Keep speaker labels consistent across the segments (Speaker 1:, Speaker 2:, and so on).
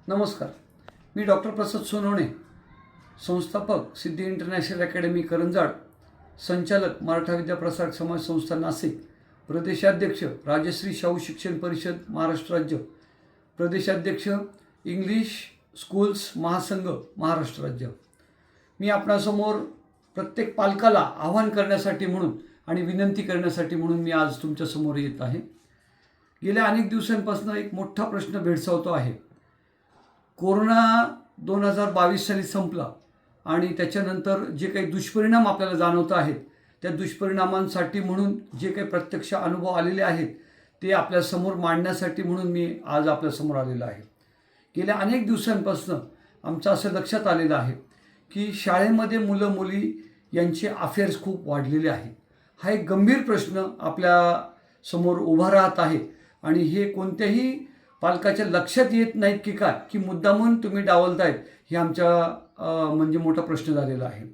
Speaker 1: नमस्कार. मी डॉक्टर प्रसाद सोनवणे, संस्थापक सिद्धी international academy करंजाड, संचालक मराठा विद्याप्रसारक समाज संस्था नाशिक, प्रदेशाध्यक्ष राजश्री शाहू शिक्षण परिषद महाराष्ट्र राज्य, प्रदेशाध्यक्ष इंग्लिश स्कूल्स महासंघ महाराष्ट्र राज्य. मी आपणासमोर प्रत्येक पालकाला आवाहन करण्यासाठी म्हणून आणि विनंती करण्यासाठी म्हणून मी आज तुमच्यासमोर येत आहे. गेल्या अनेक दिवसांपासून एक मोठा प्रश्न भेडसावतो आहे. कोरोना 2022 साली संपला आणि त्याच्यानंतर जे काही दुष्परिणाम आपल्याला जाणवत आहेत त्या दुष्परिणामांसाठी म्हणून जे काही प्रत्यक्ष अनुभव आलेले आहेत ते आपल्यासमोर मांडण्यासाठी म्हणून मी आज आपल्यासमोर आलेलो आहे. गेल्या अनेक दिवसांपासून आमचं असं लक्षात आलेलं आहे की शाळेमध्ये मुलं मुली यांचे अफेअर्स खूप वाढलेले आहेत. हा एक गंभीर प्रश्न आपल्यासमोर उभा राहत आहे आणि हे कोणत्याही पालकाच्या लक्षात येत नाहीत की काय की मुद्दामून तुम्ही डावलतायत हे आमच्या म्हणजे मोठा प्रश्न झालेला आहे.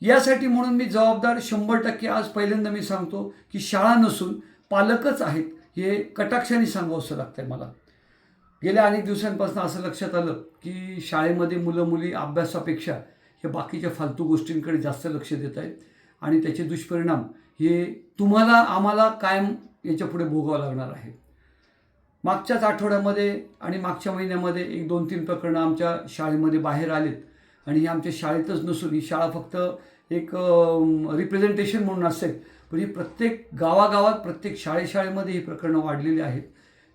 Speaker 1: यासाठी म्हणून मी जबाबदार 100% आज पहिल्यांदा मी सांगतो की शाळा नसून पालकच आहेत हे कटाक्षाने सांगावंसं लागतं आहे मला. गेल्या अनेक दिवसांपासून असं लक्षात आलं की शाळेमध्ये मुलं मुली अभ्यासापेक्षा हे बाकीच्या फालतू गोष्टींकडे जास्त लक्ष देत आहेत आणि त्याचे दुष्परिणाम हे तुम्हाला आम्हाला कायम याच्यापुढे भोगावं लागणार आहे. मागच्याच आठवड्यामध्ये आणि मागच्या महिन्यामध्ये 1-2-3 प्रकरणं आमच्या शाळेमध्ये बाहेर आलेत आणि ही आमच्या शाळेतच नसून ही शाळा फक्त एक रिप्रेझेंटेशन म्हणून असेल पण ही प्रत्येक गावागावात प्रत्येक शाळेमध्ये ही प्रकरणं वाढलेली आहेत.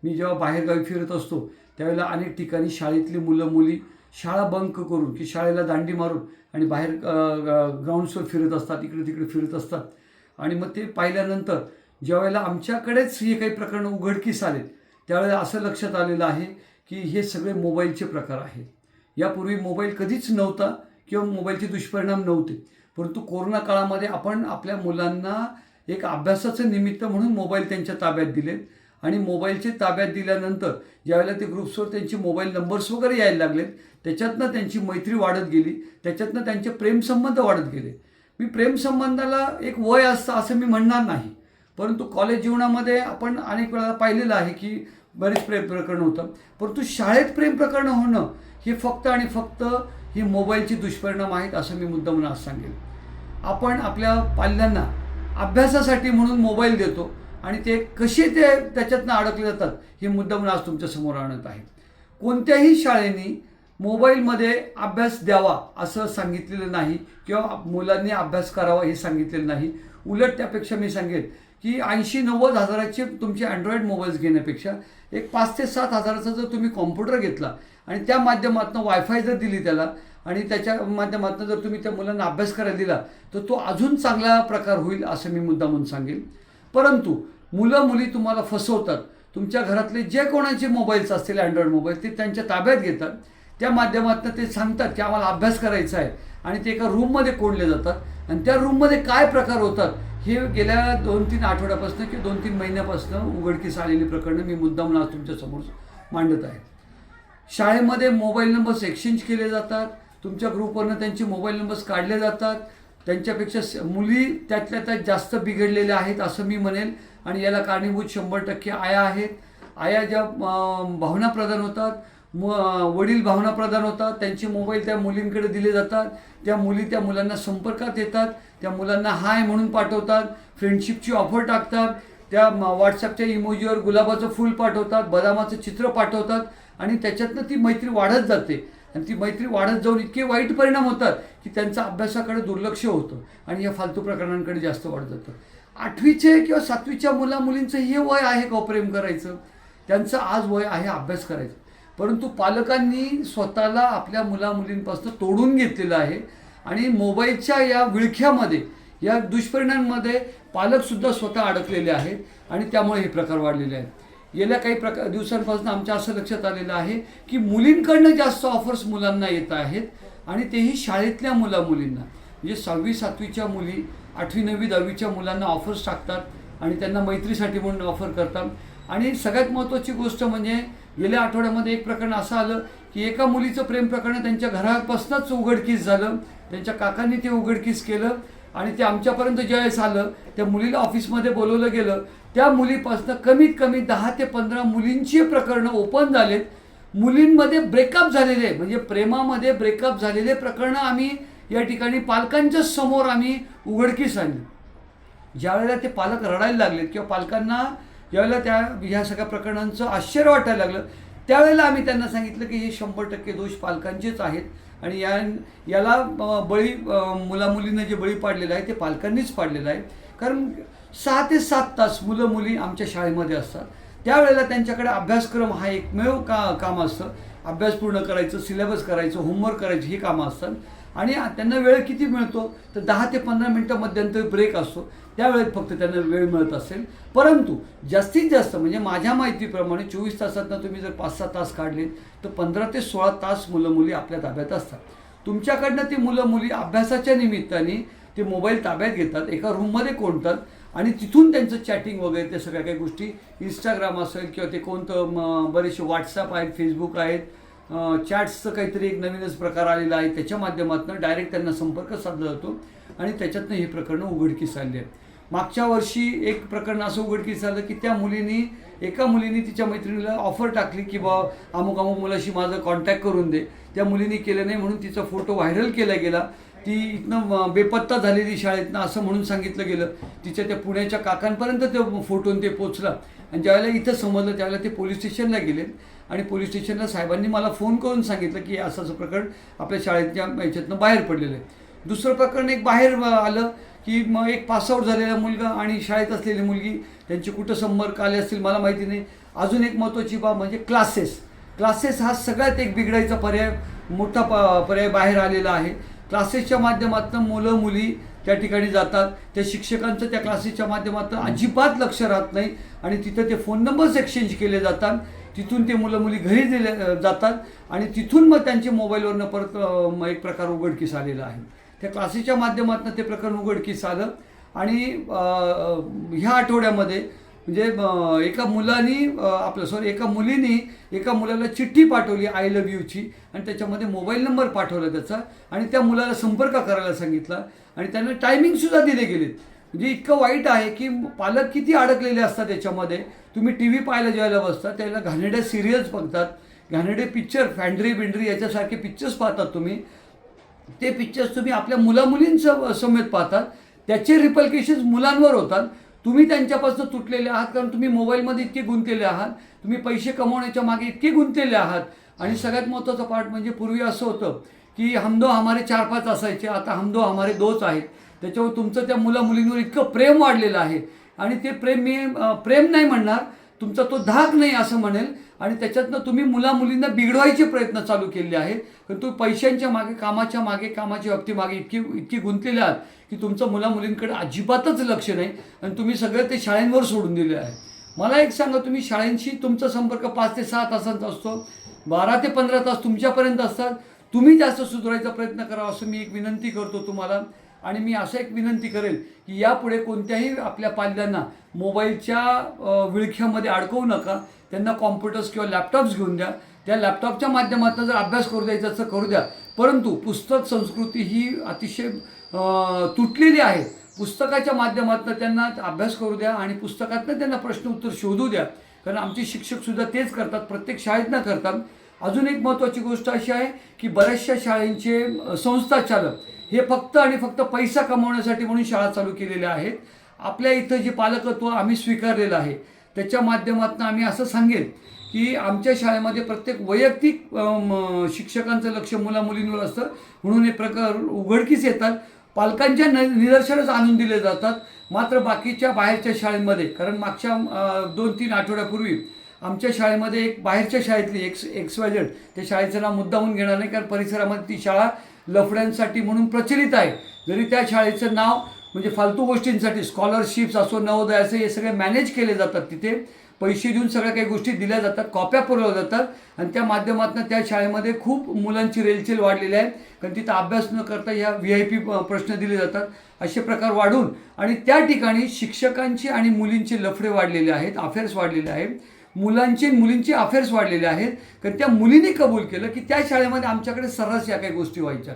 Speaker 1: मी जेव्हा बाहेरगावी फिरत असतो त्यावेळेला अनेक ठिकाणी शाळेतली मुलं मुली शाळा बंक करून की शाळेला दांडी मारून आणि बाहेर ग्राउंड्सवर फिरत असतात, इकडे तिकडे फिरत असतात. आणि मग ते पाहिल्यानंतर ज्यावेळेला आमच्याकडेच हे काही प्रकरणं उघडकीस आलेत त्यावेळेला असं लक्षात आलेलं आहे की हे सगळे मोबाईलचे प्रकार आहेत. यापूर्वी मोबाईल कधीच नव्हता किंवा मोबाईलचे दुष्परिणाम नव्हते, परंतु कोरोना काळामध्ये आपण आपल्या मुलांना एक अभ्यासाचं निमित्त म्हणून मोबाईल त्यांच्या ताब्यात दिले आणि मोबाईलचे ताब्यात दिल्यानंतर ज्यावेळेला ते ग्रुप्सवर त्यांचे मोबाईल नंबर्स वगैरे यायला लागलेत त्याच्यातनं त्यांची मैत्री वाढत गेली, त्याच्यातनं त्यांचे प्रेमसंबंध वाढत गेले. मी प्रेमसंबंधाला एक वय असतं असं मी म्हणणार नाही, परंतु कॉलेज जीवनामध्ये आपण अनेक वेळा पाहिलेलं आहे की बरेच प्रेम प्रकरणं होतं, परंतु शाळेत प्रेम प्रकरणं होणं हे फक्त आणि फक्त ही मोबाईलचे दुष्परिणाम आहेत असं मी मुद्दामून आज सांगेन. आपण आपल्या पाल्यांना अभ्यासासाठी म्हणून मोबाईल देतो आणि ते कसे त्याच्यातनं अडकले जातात हे मुद्दामून आज तुमच्यासमोर आणत आहे. कोणत्याही शाळेने मोबाईलमध्ये अभ्यास द्यावा असं सांगितलेलं नाही किंवा मुलांनी अभ्यास करावा हे सांगितलेलं नाही. उलट त्यापेक्षा मी सांगेन की 80-90 हजाराचे तुमचे अँड्रॉइड मोबाईल्स घेण्यापेक्षा एक 5 ते 7 हजाराचा जर तुम्ही कॉम्प्युटर घेतला आणि त्या माध्यमातून वायफाय जर दिली त्याला आणि त्याच्या माध्यमातून जर तुम्ही त्या मुलांना अभ्यास करायला दिला तर तो अजून चांगला प्रकार होईल असं मी मुद्दामून सांगेन. परंतु मुलं मुली तुम्हाला फसवतात. तुमच्या घरातले जे कोणाचे मोबाईल्स असतील अँड्रॉइड मोबाईल ते त्यांच्या ताब्यात घेतात, त्या माध्यमातून ते सांगतात की आम्हाला अभ्यास करायचा आहे आणि ते एका रूममध्ये कोंडले जातात आणि त्या रूममध्ये काय प्रकार होतात हे गेल्या 2-3 आठवड्यापासून किंवा 2-3 महिन्यापासून उघडकीस आलेली प्रकरणं मी मुद्दामून आज तुमच्यासमोर मांडत आहे. शाळेमध्ये मोबाईल नंबर्स एक्सचेंज केले जातात, तुमच्या ग्रुपवरनं त्यांचे मोबाईल नंबर्स काढले जातात. त्यांच्यापेक्षा मुली त्यातल्या त्यात जास्त बिघडलेल्या आहेत असं मी म्हणेन आणि याला कारणीभूत 100% आया आहेत. आया ज्या भावनाप्रधान होतात, वडील भावनाप्रधान होतात, त्यांचे मोबाईल त्या मुलींकडे दिले जातात, त्या मुली त्या मुलांना संपर्कात येतात, त्या मुलांना हाय म्हणून पाठवतात, फ्रेंडशिपची ऑफर टाकतात, त्या व्हॉट्सअपच्या इमोजीवर गुलाबाचं फूल पाठवतात, बदामाचं चित्र पाठवतात आणि त्याच्यातनं ती मैत्री वाढत जाते आणि ती मैत्री वाढत जाऊन इतके वाईट परिणाम होतात की त्यांचं अभ्यासाकडे दुर्लक्ष होतं आणि या फालतू प्रकरणांकडे जास्त वाढत जातं. 8वीचे किंवा 7वीच्या मुलींचं हे वय आहे का प्रेम करायचं? त्यांचं आज वय आहे अभ्यास करायचं. परंतु पालकांनी स्वतःला आपल्या मुलामुलींपासून तोडून घेतलेलं आहे आणि मोबाईलच्या या विळख्यामध्ये या दुष्परिणामांमध्ये पालकसुद्धा स्वतः अडकलेले आहेत आणि त्यामुळे हे प्रकार वाढलेले आहेत. गेल्या काही दिवसांपासून आमच्या असं लक्षात आलेलं आहे की मुलींकडनं जास्त ऑफर्स मुलांना येत आहेत आणि तेही शाळेतल्या मुलींना. म्हणजे 6वी-7वीच्या मुली 8वी-9वी-10वीच्या मुलांना ऑफर्स टाकतात आणि त्यांना मैत्रीसाठी म्हणून ऑफर करतात. आणि सगळ्यात महत्त्वाची गोष्ट म्हणजे गेल्या आठवड्यामध्ये एक प्रकरण असं आलं की एका मुलीचं प्रेम प्रकरण त्यांच्या घरापासूनच उघडकीस झालं, त्यांच्या काकांनी ते उघडकीस केलं आणि ते आमच्यापर्यंत ज्यावेळेस आलं त्या मुलीला ऑफिसमध्ये बोलवलं गेलं. त्या मुलीपासून कमीत कमी 10 ते 15 मुलींची प्रकरणं ओपन झालेत मुलींमध्ये ब्रेकअप झालेले म्हणजे प्रेमामध्ये ब्रेकअप झालेले प्रकरणं आम्ही या ठिकाणी पालकांच्या समोर आम्ही उघडकीस आणली. ज्यावेळेला ते पालक रडायला लागलेत किंवा पालकांना ज्यावेळेला ह्या सगळ्या प्रकरणांचं आश्चर्य वाटायला लागलं त्यावेळेला आम्ही त्यांना सांगितलं की हे 100% दोष पालकांचेच आहेत आणि याला बळी मुलामुलींना जे बळी पाडलेलं आहे ते पालकांनीच पाडलेलं आहे. कारण 6 ते 7 तास मुलं मुली आमच्या शाळेमध्ये असतात. त्यावेळेला त्यांच्याकडे अभ्यासक्रम हा एकमेव काम असतं. अभ्यास पूर्ण करायचं, सिलेबस करायचं, होमवर्क करायचं ही कामं असतात आणि त्यांना वेळ किती मिळतो तर 10 ते 15 मिनटं मध्यंतरी ब्रेक असतो. त्यावेळेत फक्त त्यांना वेळ मिळत असेल. परंतु जास्तीत जास्त म्हणजे माझ्या माहितीप्रमाणे 24 तासातनं तुम्ही जर 5-6 तास काढले तर 15 ते 16 तास मुलं मुली आपल्या ताब्यात असतात. तुमच्याकडनं ती मुलं मुली अभ्यासाच्या निमित्ताने ते मोबाईल ताब्यात घेतात, एका रूममध्ये कोंडतात आणि तिथून त्यांचं चॅटिंग वगैरे ते सगळ्या काही गोष्टी इंस्टाग्राम असेल किंवा ते कोणतं बरेचसे व्हॉट्सअप आहेत, फेसबुक आहेत, चॅट्सचं काहीतरी एक नवीनच प्रकार आलेला आहे त्याच्या माध्यमातून डायरेक्ट त्यांना संपर्क साधला जातो आणि त्याच्यातनं ही प्रकरणं उघडकीस आली आहेत. मागच्या वर्षी एक प्रकरण असं उघडकीस आलं की एका मुलीने तिच्या मैत्रिणीला ऑफर टाकली की बा अमुक मुलाशी माझं कॉन्टॅक्ट करून दे. त्या मुलीने केलं नाही म्हणून तिचा फोटो व्हायरल केला गेला. ती इथनं बेपत्ता झालेली शाळेतनं असं म्हणून सांगितलं गेलं. तिच्या त्या पुण्याच्या काकांपर्यंत ते फोटोन ते पोचला आणि ज्यावेळेला इथं समजलं त्यावेळेला ते पोलीस स्टेशनला गेले आणि पोलीस स्टेशनला साहेबांनी मला फोन करून सांगितलं की असं प्रकरण आपल्या शाळेच्या याच्यातनं बाहेर पडलेलं आहे. दुसरं प्रकरण एक बाहेर आलं की मग एक पासआउट झालेला मुलगा आणि शाळेत असलेली मुलगी त्यांचे कुठं संपर्क आले असतील मला माहिती नाही. अजून एक महत्त्वाची बाब म्हणजे क्लासेस हा सगळ्यात एक बिघडायचा मोठा पर्याय बाहेर आलेला आहे. क्लासेसच्या माध्यमातून मुलं मुली त्या ठिकाणी जातात. त्या शिक्षकांचं त्या क्लासेसच्या माध्यमातून अजिबात लक्ष राहत नाही आणि तिथं ते फोन नंबर्स एक्सचेंज केले जातात. तिथून ते मुलं मुली घरी दिले जातात आणि तिथून मग त्यांच्या मोबाईलवरनं परत एक प्रकार उघडकीस आलेला आहे. त्या क्लासेसच्या माध्यमातून ते प्रकरण उघडकीस आलं आणि ह्या आठवड्यामध्ये म्हणजे एका मुलीने एका मुलाला चिठ्ठी पाठवली आय लव्ह यूची आणि त्याच्यामध्ये मोबाईल नंबर पाठवला त्याचा आणि त्या मुलाला संपर्क करायला सांगितला आणि त्यांना टायमिंगसुद्धा दिले गेलेत. म्हणजे इतकं वाईट आहे की पालक किती अडकलेले असतात त्याच्यामध्ये. तुम्ही टी व्ही पाहायला ज्यावेळेला बसतात त्यावेळेला घाणेरड्या सिरियल्स बघतात, घाणेरडे पिक्चर, फॅन्ड्री बिंड्री याच्यासारखे पिक्चर्स पाहतात तुम्ही. ते पिक्चर्स तुम्ही आपल्या मुलामुलींचं समेत पाहतात. त्याचे रिपल्केशन्स मुलांवर होतात. तुम्ही त्यांच्यापासून तुटलेले आहात कारण तुम्ही मोबाईलमध्ये इतके गुंतलेले आहात, तुम्ही पैसे कमवण्याच्या मागे इतके गुंतलेले आहात. आणि सगळ्यात महत्त्वाचा पार्ट म्हणजे पूर्वी असं होतं की हम दो हमारे 4-5 असायचे, आता हम दो हमारे 2 आहेत. त्याच्यावर तुमचं त्या मुलींवर इतकं प्रेम वाढलेलं आहे आणि ते प्रेम नाही म्हणणार, तुमचा तो धाक नाही असं म्हणेल आणि त्याच्यातनं तुम्ही मुलींना बिघडवायचे प्रयत्न चालू केले आहेत. कारण तुम्ही पैशांच्या मागे, कामाच्या बाबतीमागे इतकी गुंतलेले आहात की तुमचं मुलींकडे अजिबातच लक्ष नाही आणि तुम्ही सगळं ते शाळांवर सोडून दिले आहे. मला एक सांगा, तुम्ही शाळांशी तुमचा संपर्क 5 ते 6 तासांचा असतो, 12 ते 15 तास तुमच्यापर्यंत असतात. तुम्ही जास्त सुधारायचा प्रयत्न करा असं मी एक विनंती करतो तुम्हाला. आणि मी असं एक विनंती करेल की यापुढे कोणत्याही आपल्या पाल्यांना मोबाईलच्या विळख्यामध्ये अडकवू नका. त्यांना कॉम्प्युटर्स किंवा लॅपटॉप्स घेऊन द्या. त्या लॅपटॉपच्या माध्यमातून जर अभ्यास करू द्यायचा असं करू द्या. परंतु पुस्तक संस्कृती ही अतिशय तुटलेली आहे. पुस्तकाच्या माध्यमातून त्यांना अभ्यास करू द्या आणि पुस्तकातनं त्यांना प्रश्न उत्तर शोधू द्या. कारण आमचे शिक्षकसुद्धा तेच करतात, प्रत्येक शाळेत न करतात. अजून एक महत्त्वाची गोष्ट अशी आहे की बऱ्याचशा शाळेंचे संस्थाचालक हे फक्त आणि फक्त पैसा कमवण्यासाठी म्हणून शाळा चालू केलेल्या आहेत. आपल्या इथं जे पालकत्व आम्ही स्वीकारलेलं आहे त्याच्या माध्यमातून आम्ही असं सांगेल की आमच्या शाळेमध्ये प्रत्येक वैयक्तिक शिक्षकांचं लक्ष मुलींवर असतं म्हणून हे प्रकार उघडकीस येतात. पालकांच्या निदर्शनच आणून दिले जातात. मात्र बाकीच्या बाहेरच्या शाळेमध्ये, कारण मागच्या 2-3 आठवड्यापूर्वी आमच्या शाळेमध्ये एक बाहेरच्या शाळेतली XYZ, त्या शाळेचं नाव मुद्दामून घेणार नाही कारण परिसरामध्ये ती शाळा लफड्यांसाठी म्हणून प्रचलित आहे. जरी त्या शाळेचं नाव म्हणजे फालतू गोष्टींसाठी, स्कॉलरशिप्स असो, नवोदय असं हे सगळे मॅनेज केले जातात. तिथे पैसे देऊन सगळ्या काही गोष्टी दिल्या जातात, कॉप्या पुरवल्या जातात आणि त्या माध्यमातून त्या शाळेमध्ये खूप मुलांची रेलचेल वाढलेली आहे. कारण तिथं अभ्यास न करता ह्या VIP प्रश्न दिले जातात. असे प्रकार वाढून आणि त्या ठिकाणी शिक्षकांची आणि मुलींचे लफडे वाढलेले आहेत, अफेअर्स वाढलेले आहेत. मुलींचे अफेअर्स वाढलेले आहेत. कारण त्या मुलीने कबूल केलं की त्या शाळेमध्ये आमच्याकडे सर्रास या काही गोष्टी व्हायच्या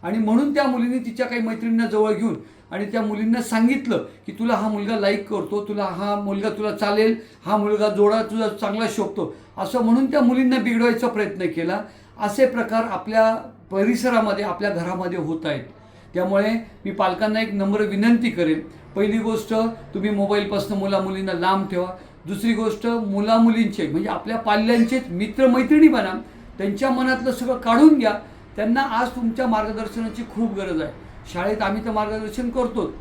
Speaker 1: आणि म्हणून त्या मुलीने तिच्या काही मैत्रिणींना जवळ घेऊन आणि त्या मुलींना सांगितलं की तुला हा मुलगा लाईक करतो, तुला हा मुलगा तुला चालेल, हा मुलगा जोडा तुझा चांगला शोभतो, असं म्हणून त्या मुलींना बिघडवायचा प्रयत्न केला. असे प्रकार आपल्या परिसरामध्ये आपल्या घरामध्ये होत आहेत. त्यामुळे मी पालकांना एक नम्र विनंती करेन, पहिली गोष्ट तुम्ही मोबाईलपासून मुलामुलींना लांब ठेवा. दुसरी गोष्ट मुलामुलींचे म्हणजे आपल्या पाल्यांचेच मित्रमैत्रिणी बना, त्यांच्या मनातलं सगळं काढून घ्या. त्यांना आज तुमच्या मार्गदर्शनाची खूप गरज आहे. शाळेत आम्ही तर मार्गदर्शन करतो,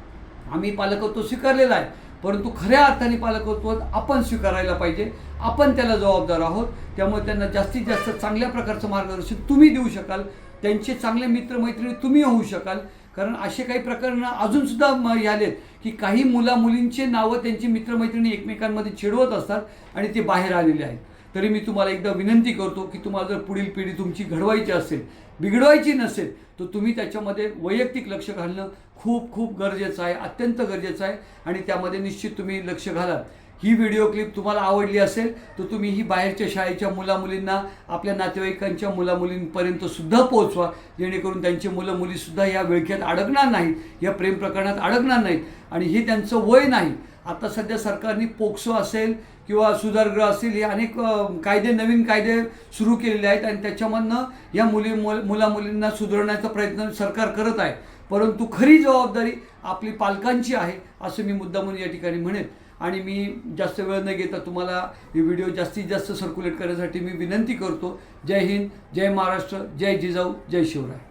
Speaker 1: आम्ही पालकत्व स्वीकारलेलं आहे, परंतु खऱ्या अर्थाने पालकत्व आपण स्वीकारायला पाहिजे. आपण त्याला जबाबदार आहोत. त्यामुळे त्यांना जास्तीत जास्त चांगल्या प्रकारचं मार्गदर्शन तुम्ही देऊ शकाल, त्यांचे चांगले मित्रमैत्रिणी तुम्ही होऊ शकाल. कारण असे काही प्रकरणं अजूनसुद्धा आलेत की काही मुलामुलींचे नावं त्यांची मित्रमैत्रिणी एकमेकांमध्ये चिडवत असतात आणि ते बाहेर आलेले आहेत. तरी मी तुम्हाला एकदा विनंती करतो की तुम्हाला जर पुढील पिढी तुमची घडवायची असेल, बिघडवायची नसेल, तर तुम्ही त्याच्यामध्ये वैयक्तिक लक्ष घालणं खूप खूप गरजेचं आहे, अत्यंत गरजेचं आहे. आणि त्यामध्ये निश्चित तुम्ही लक्ष घाला. ही व्हिडिओ क्लिप तुम्हाला आवडली असेल तर तुम्ही ही बाहेरच्या शाळेच्या मुलामुलींना आपल्या नातेवाईकांच्या मुलामुलींपर्यंत सुद्धा पोहोचवा, जेणेकरून त्यांचे मुलं मुलीसुद्धा या विळख्यात अडकणार नाहीत, या प्रेम प्रकरणात अडकणार नाहीत. आणि हे त्यांचं वय नाही. आता सध्या सरकारने पोक्सो असेल किंवा सुधारगृह असेल, हे अनेक नवीन कायदे सुरू केलेले आहेत आणि त्याच्यामधनं या मुलामुलींना सुधारण्याचा प्रयत्न सरकार करत आहे. परंतु खरी जबाबदारी आपली पालकांची आहे असं मी मुद्दामून या ठिकाणी म्हणेन. आणि मी जास्त वेळ न घेता तुम्हाला ही व्हिडिओ जास्तीत जास्त सर्क्युलेट करण्यासाठी मी विनंती करतो. जय हिंद, जय महाराष्ट्र, जय जिजाऊ, जय शिवराय.